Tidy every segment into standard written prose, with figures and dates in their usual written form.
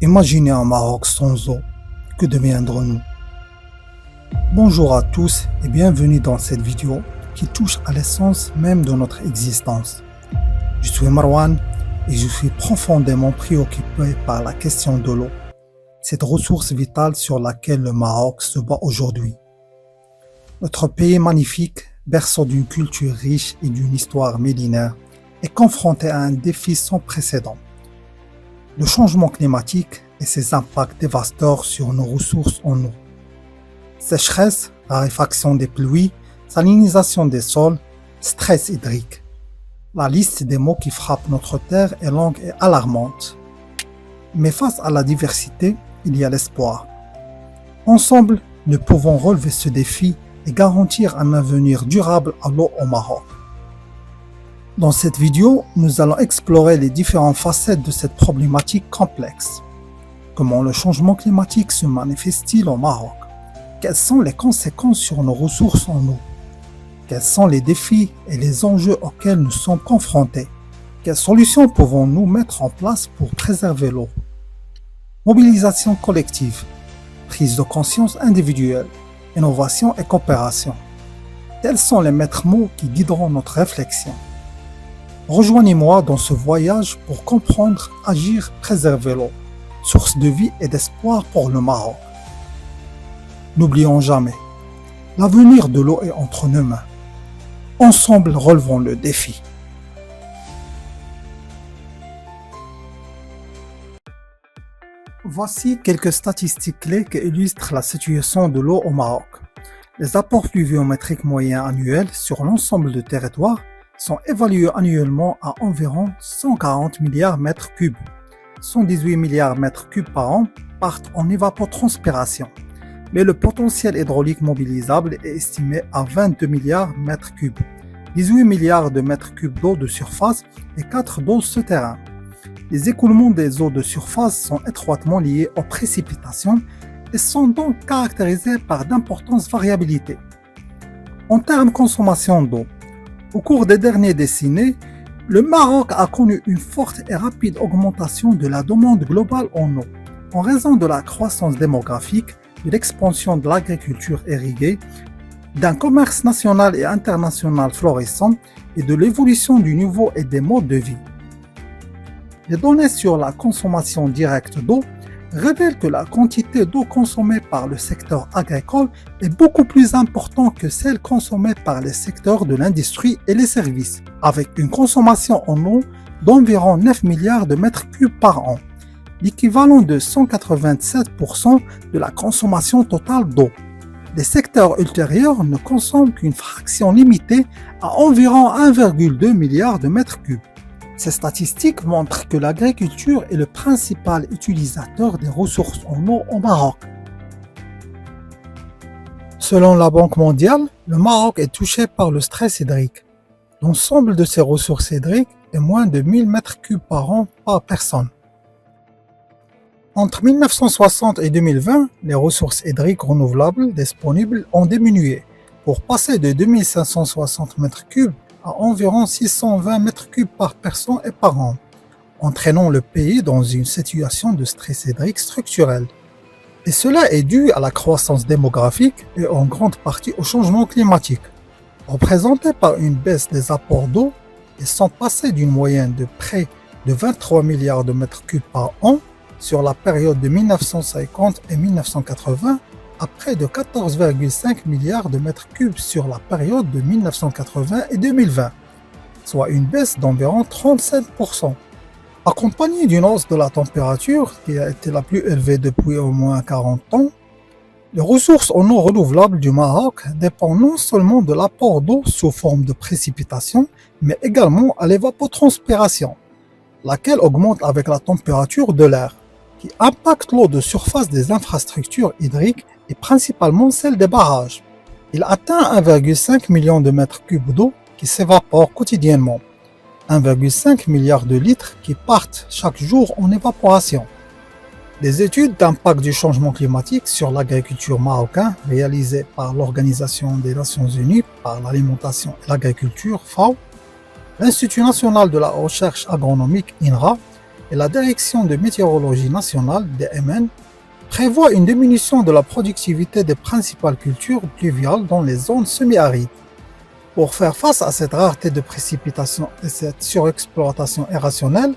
Imaginez un Maroc sans eau, que deviendrons-nous? Bonjour à tous et bienvenue dans cette vidéo qui touche à l'essence même de notre existence. Je suis Marwan et je suis profondément préoccupé par la question de l'eau, cette ressource vitale sur laquelle le Maroc se bat aujourd'hui. Notre pays magnifique, berceau d'une culture riche et d'une histoire millénaire, est confronté à un défi sans précédent. Le changement climatique et ses impacts dévastateurs sur nos ressources en eau. Sécheresse, raréfaction des pluies, salinisation des sols, stress hydrique. La liste des maux qui frappent notre terre est longue et alarmante. Mais face à la diversité, il y a l'espoir. Ensemble, nous pouvons relever ce défi et garantir un avenir durable à l'eau au Maroc. Dans cette vidéo, nous allons explorer les différentes facettes de cette problématique complexe. Comment le changement climatique se manifeste-t-il au Maroc? Quelles sont les conséquences sur nos ressources en eau? Quels sont les défis et les enjeux auxquels nous sommes confrontés? Quelles solutions pouvons-nous mettre en place pour préserver l'eau? Mobilisation collective, prise de conscience individuelle, innovation et coopération. Tels sont les maîtres mots qui guideront notre réflexion. Rejoignez-moi dans ce voyage pour comprendre, agir, préserver l'eau, source de vie et d'espoir pour le Maroc. N'oublions jamais, l'avenir de l'eau est entre nos mains. Ensemble, relevons le défi. Voici quelques statistiques clés qui illustrent la situation de l'eau au Maroc. Les apports pluviométriques moyens annuels sur l'ensemble du territoire sont évalués annuellement à environ 140 milliards mètres cubes. 118 milliards mètres cubes par an partent en évapotranspiration, mais le potentiel hydraulique mobilisable est estimé à 22 milliards mètres cubes, 18 milliards de mètres cubes d'eau de surface et 4 d'eau souterraine. Les écoulements des eaux de surface sont étroitement liés aux précipitations et sont donc caractérisés par d'importantes variabilités. En termes de consommation d'eau, au cours des dernières décennies, le Maroc a connu une forte et rapide augmentation de la demande globale en eau, en raison de la croissance démographique, de l'expansion de l'agriculture irriguée, d'un commerce national et international florissant et de l'évolution du niveau et des modes de vie. Les données sur la consommation directe d'eau révèlent que la quantité d'eau consommée par le secteur agricole est beaucoup plus importante que celle consommée par les secteurs de l'industrie et les services, avec une consommation en eau d'environ 9 milliards de mètres cubes par an, l'équivalent de 187% de la consommation totale d'eau. Les secteurs ultérieurs ne consomment qu'une fraction limitée à environ 1,2 milliard de mètres cubes. Ces statistiques montrent que l'agriculture est le principal utilisateur des ressources en eau au Maroc. Selon la Banque mondiale, le Maroc est touché par le stress hydrique. L'ensemble de ses ressources hydriques est moins de 1000 mètres cubes par an par personne. Entre 1960 et 2020, les ressources hydriques renouvelables disponibles ont diminué pour passer de 2560 mètres cubes à environ 620 mètres cubes par personne et par an, entraînant le pays dans une situation de stress hydrique structurel. Et cela est dû à la croissance démographique et en grande partie au changement climatique. Représentés par une baisse des apports d'eau, ils sont passés d'une moyenne de près de 23 milliards de mètres cubes par an sur la période de 1950 et 1980 à près de 14,5 milliards de mètres cubes sur la période de 1980 et 2020, soit une baisse d'environ 37%. Accompagnée d'une hausse de la température qui a été la plus élevée depuis au moins 40 ans, les ressources en eau renouvelables du Maroc dépendent non seulement de l'apport d'eau sous forme de précipitation, mais également à l'évapotranspiration, laquelle augmente avec la température de l'air, qui impacte l'eau de surface des infrastructures hydriques et principalement celle des barrages. Il atteint 1,5 million de mètres cubes d'eau qui s'évaporent quotidiennement, 1,5 milliard de litres qui partent chaque jour en évaporation. Les études d'impact du changement climatique sur l'agriculture marocaine réalisées par l'Organisation des Nations Unies par l'alimentation et l'agriculture FAO, l'Institut national de la recherche agronomique INRA et la Direction de météorologie nationale, DMN, prévoit une diminution de la productivité des principales cultures pluviales dans les zones semi-arides. Pour faire face à cette rareté de précipitations et cette surexploitation irrationnelle,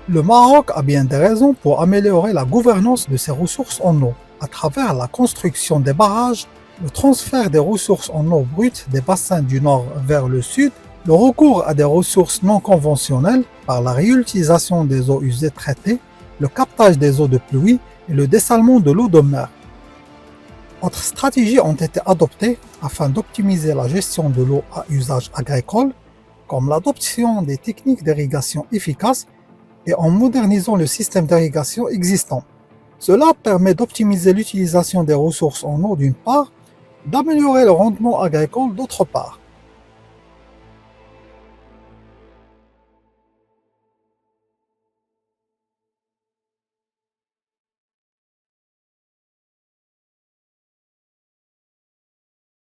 le Maroc a bien des raisons pour améliorer la gouvernance de ses ressources en eau, à travers la construction des barrages, le transfert des ressources en eau brute des bassins du nord vers le sud, le recours à des ressources non conventionnelles par la réutilisation des eaux usées traitées, le captage des eaux de pluie et le dessalement de l'eau de mer. Autres stratégies ont été adoptées afin d'optimiser la gestion de l'eau à usage agricole, comme l'adoption des techniques d'irrigation efficaces et en modernisant le système d'irrigation existant. Cela permet d'optimiser l'utilisation des ressources en eau d'une part, d'améliorer le rendement agricole d'autre part.